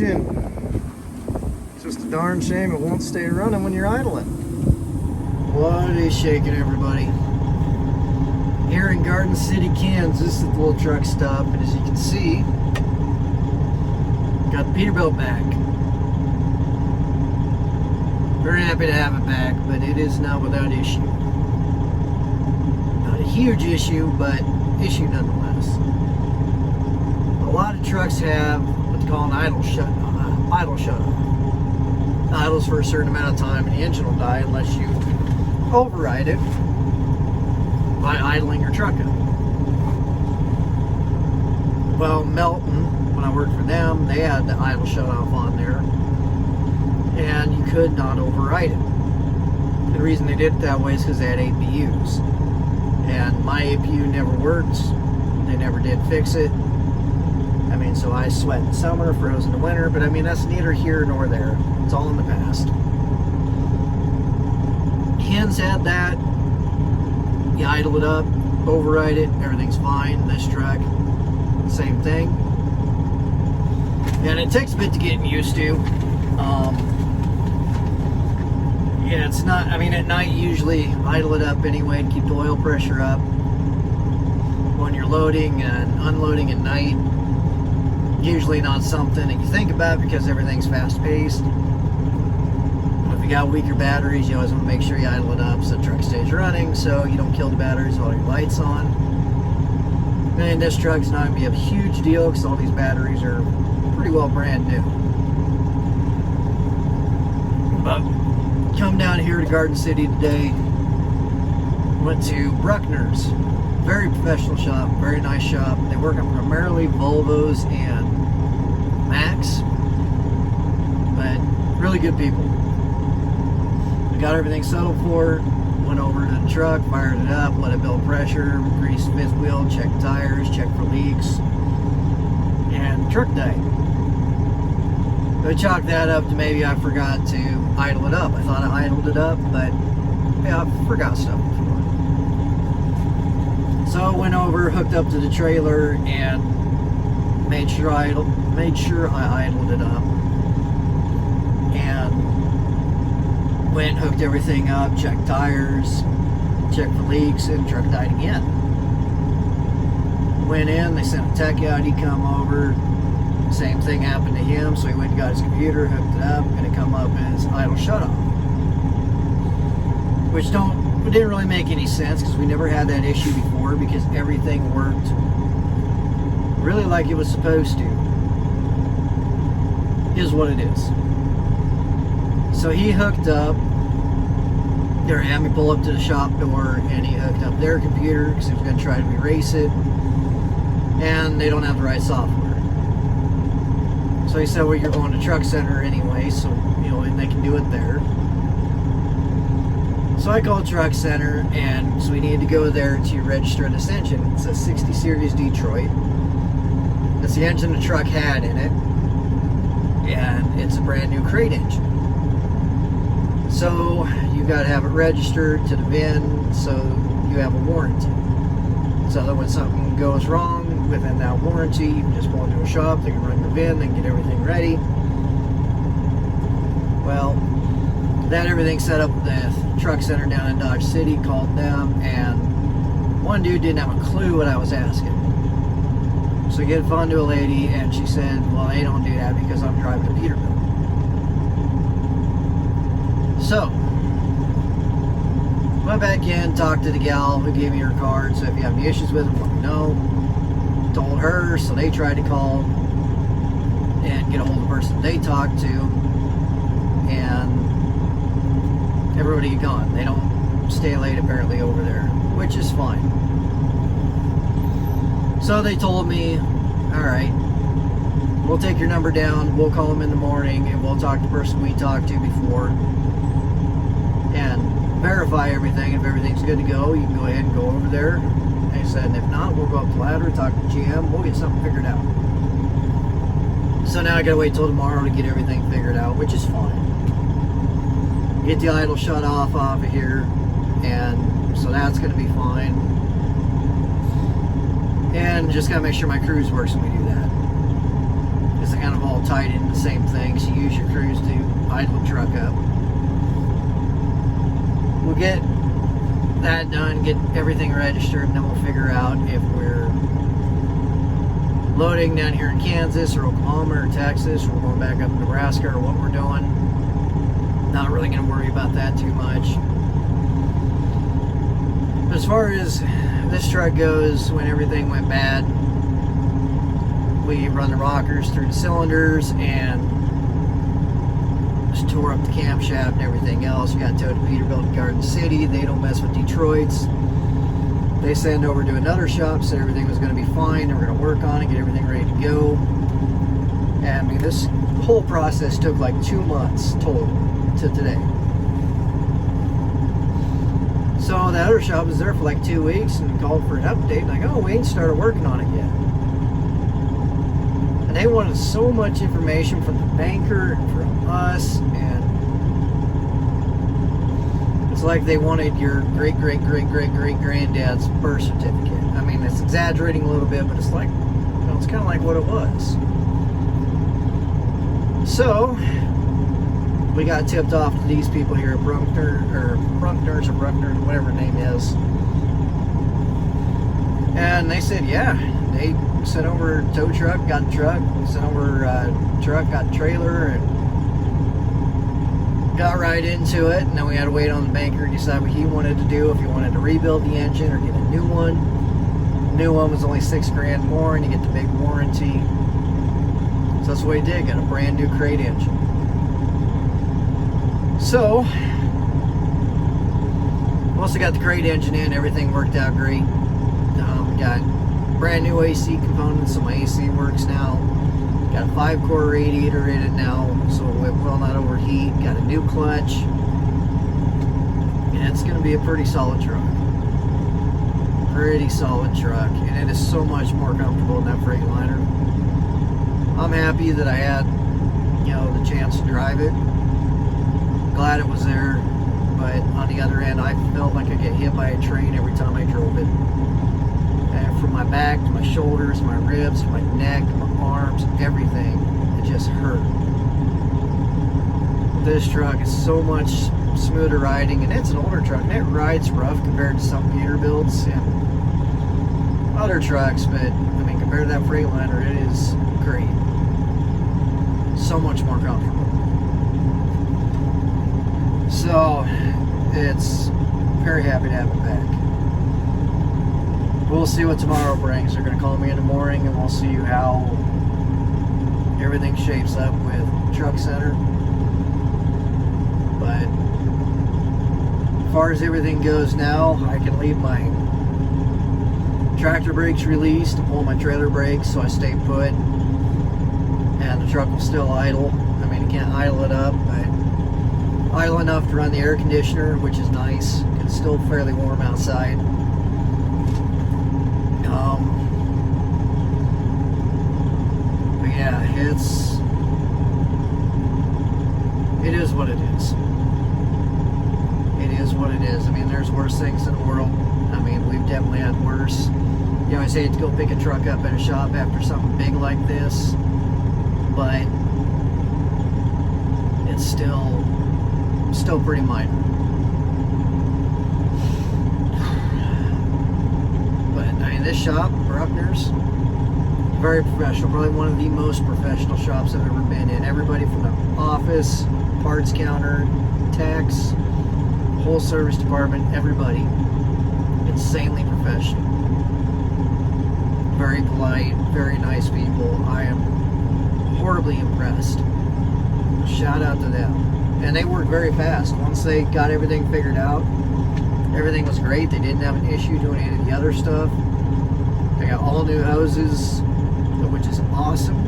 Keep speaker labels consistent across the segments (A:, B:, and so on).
A: shaking. It's just a darn shame it won't stay running when you're idling. What is shaking, everybody? Here in Garden City, Kansas, at the little truck stop, and as you can see, got the Peterbilt back. Very happy to have it back, but it is not without issue. Not a huge issue, but issue nonetheless. A lot of trucks have what they call an idle shut-off. Idles for a certain amount of time, and the engine will die unless you override it by idling your truck up. Well, Melton, when I worked for them, they had the idle shut-off on there, and you could not override it. The reason they did it that way is because they had APUs, and my APU never worked. They never did fix it. I mean, so I sweat in summer, froze in the winter, but I mean, that's neither here nor there. It's all in the past. Ken's had that. You idle it up, override it, everything's fine. This truck, same thing. And it takes a bit to get used to. Yeah, it's not, I mean, at night you usually idle it up anyway to keep the oil pressure up. When you're loading and unloading at night, usually not something that you think about because everything's fast-paced. If you got weaker batteries, you always want to make sure you idle it up so the truck stays running, so you don't kill the batteries while your light's on. And this truck's not going to be a huge deal because all these batteries are pretty well brand new. But come down here to Garden City today. Went to Bruckner's. Very professional shop, very nice shop. They work on primarily Volvos and Macs, but really good people. We got everything settled for it, went over to the truck, fired it up, let it build pressure, greased fifth wheel, checked tires, checked for leaks, and the truck died. So I chalked that up to maybe I forgot to idle it up. I thought I idled it up, but yeah, I forgot stuff before. So I went over, hooked up to the trailer, and made sure I idled it up. And went, hooked everything up, checked tires, checked for leaks, and the truck died again. Went in, they sent a tech out, he come over. Same thing happened to him, so he went and got his computer, hooked it up, and it come up as idle shut-off. Which didn't really make any sense because we never had that issue before because everything worked really like it was supposed to. Is what it is. So he hooked up. They had me pull up to the shop door and he hooked up their computer because he was going to try to erase it. And they don't have the right software. So he said, well, you're going to Truck Center anyway, so, you know, and they can do it there. So I called Truck Center, and so we needed to go there to register this engine. It's a 60 Series Detroit. That's the engine the truck had in it, and it's a brand new crate engine. So you got to have it registered to the VIN, so you have a warranty. So that when something goes wrong within that warranty, you can just pull into a shop, they can run the VIN, they can get everything ready. Well, that everything set up the Truck Center down in Dodge City, called them, and one dude didn't have a clue what I was asking. So I get a phone to a lady, and she said, well, they don't do that because I'm driving a Peterbilt. So, went back in, talked to the gal who gave me her card, so if you have any issues with them, let me know. Told her, so they tried to call and get a hold of the person they talked to, and everybody had gone. They don't stay late apparently over there, which is fine. So they told me, alright, we'll take your number down, we'll call them in the morning, and we'll talk to the person we talked to before and verify everything. If everything's good to go, you can go ahead and go over there. They said, and if not, we'll go up the ladder, talk to GM, we'll get something figured out. So now I gotta wait till tomorrow to get everything figured out, which is fine. Get the idle shut off of here, and so that's gonna be fine. And just gotta make sure my cruise works when we do that. because they're kind of all tied into the same thing. So you use your crews to idle the truck up. We'll get that done, get everything registered, and then we'll figure out if we're loading down here in Kansas or Oklahoma or Texas, or we're going back up to Nebraska, or what we're doing. Not really going to worry about that too much. But as far as this truck goes, when everything went bad, we run the rockers through the cylinders and just tore up the camshaft and everything else. We got towed to Peterbilt in Garden City. They don't mess with Detroit's. They send over to another shop, said everything was going to be fine, and we're going to work on it, get everything ready to go. And I mean, this whole process took like 2 months total to today. So the other shop was there for like 2 weeks and called for an update, and I go, oh, we ain't started working on it yet. And they wanted so much information from the banker and from us, and it's like they wanted your great-great-great-great-great-granddad's birth certificate. I mean, it's exaggerating a little bit, but it's like, you know, it's kind of like what it was. So we got tipped off to these people here at Bruckner, whatever the name is. And they said, yeah, they sent over a tow truck, got the truck, sent over a truck, got the trailer, and got right into it. And then we had to wait on the banker to decide what he wanted to do, if he wanted to rebuild the engine or get a new one. The new one was only $6,000 more, and you get the big warranty. So that's what he did, got a brand new crate engine. So, once I got the crate engine in, everything worked out great. Got brand new AC components, so my AC works now. Got a 5-core radiator in it now, so it will not overheat. Got a new clutch. And it's going to be a pretty solid truck. Pretty solid truck. And it is so much more comfortable than that Freightliner. I'm happy that I had, you know, the chance to drive it. Glad it was there, but on the other end, I felt like I get hit by a train every time I drove it. And from my back to my shoulders, my ribs, my neck, my arms, everything, it just hurt. This truck is so much smoother riding, and it's an older truck, and it rides rough compared to some Peterbilts and other trucks, but I mean, compared to that Freightliner, it is great. So much more comfortable. So, it's very happy to have it back. We'll see what tomorrow brings. They're going to call me in the morning, and we'll see how everything shapes up with Truck Center. But as far as everything goes now, I can leave my tractor brakes released to pull my trailer brakes so I stay put, and the truck will still idle. I mean, I can't idle it up, but idle enough to run the air conditioner, which is nice. It's still fairly warm outside. But yeah, it is what it is. It is what it is. I mean, there's worse things in the world. I mean, we've definitely had worse. You know, I say to go pick a truck up at a shop after something big like this, but it's still pretty minor. But I mean, this shop, Bruckner's, very professional. Probably one of the most professional shops I've ever been in. Everybody from the office, parts counter, techs, whole service department, everybody, insanely professional. Very polite, very nice people. I am horribly impressed. Shout out to them. And they worked very fast. Once they got everything figured out, everything was great. They didn't have an issue doing any of the other stuff. They got all new hoses, which is awesome.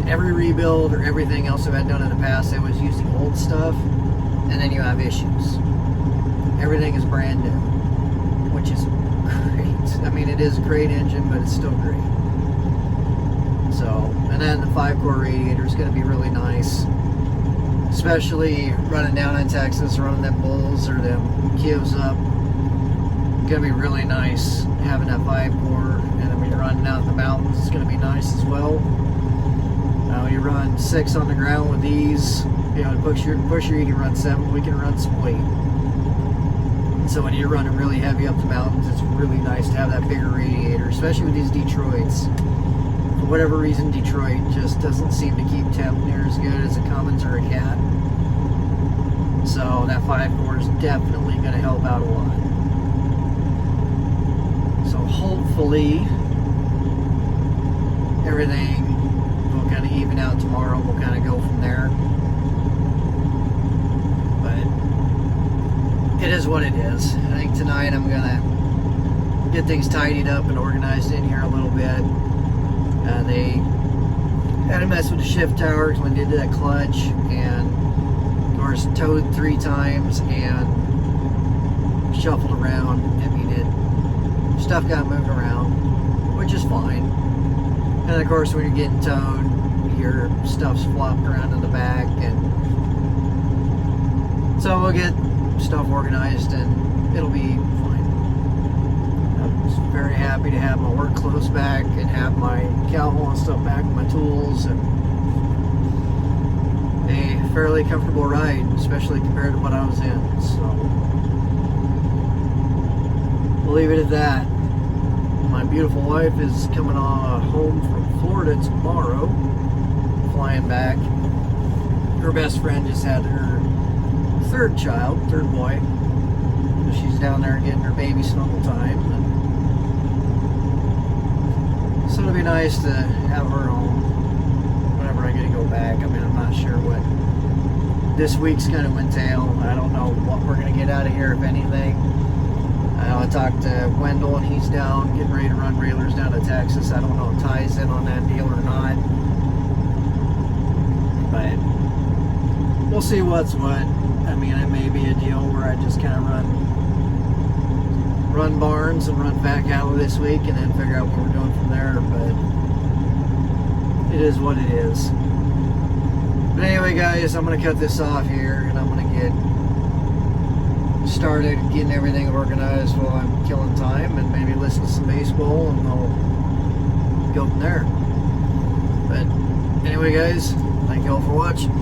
A: Every rebuild or everything else I've had done in the past, they was using old stuff, and then you have issues. Everything is brand new, which is great. I mean, it is a great engine, but it's still great. So, and then the 5-core radiator is going to be really nice. Especially running down in Texas, running them bulls or them Kivs up. Gonna be really nice having that 5-core, and then when you're running out in the mountains, it's gonna be nice as well. run 6 on the ground with these. You know, pusher you can run 7. We can run some weight. So when you're running really heavy up the mountains, it's really nice to have that bigger radiator, especially with these Detroits. For whatever reason, Detroit just doesn't seem to keep temp near as good as a Cummins or a Cat. So that 5-core is definitely going to help out a lot. So hopefully everything will kind of even out tomorrow. We'll kind of go from there. But it is what it is. I think tonight I'm going to get things tidied up and organized in here a little bit. They had to mess with the shift towers when they did that clutch, and of course towed 3 times and shuffled around. I mean, stuff got moved around, which is fine. And of course when you're getting towed, your stuff's flopped around in the back, and so we'll get stuff organized and it'll be fine. I'm just very happy to have my work clothes back and have my cowhole and stuff back with my tools, and a fairly comfortable ride, especially compared to what I was in. So we'll leave it at that. My beautiful wife is coming home from Florida tomorrow, flying back. Her best friend just had her third boy. So she's down there getting her baby snuggle time. And so it'll be nice to have her home whenever I get to go back. I mean, I'm not sure what this week's going to entail. I don't know what we're going to get out of here, if anything. I talked to Wendell, and he's down getting ready to run railers down to Texas. I don't know if ties in on that deal or not, but we'll see what's what. I mean, it may be a deal where I just kind of run barns and run fat cattle this week, and then figure out what we're doing from there. But it is what it is. But anyway, guys, I'm going to cut this off here, and I'm going to get started getting everything organized while I'm killing time, and maybe listen to some baseball, and I'll go from there. But anyway, guys, thank you all for watching.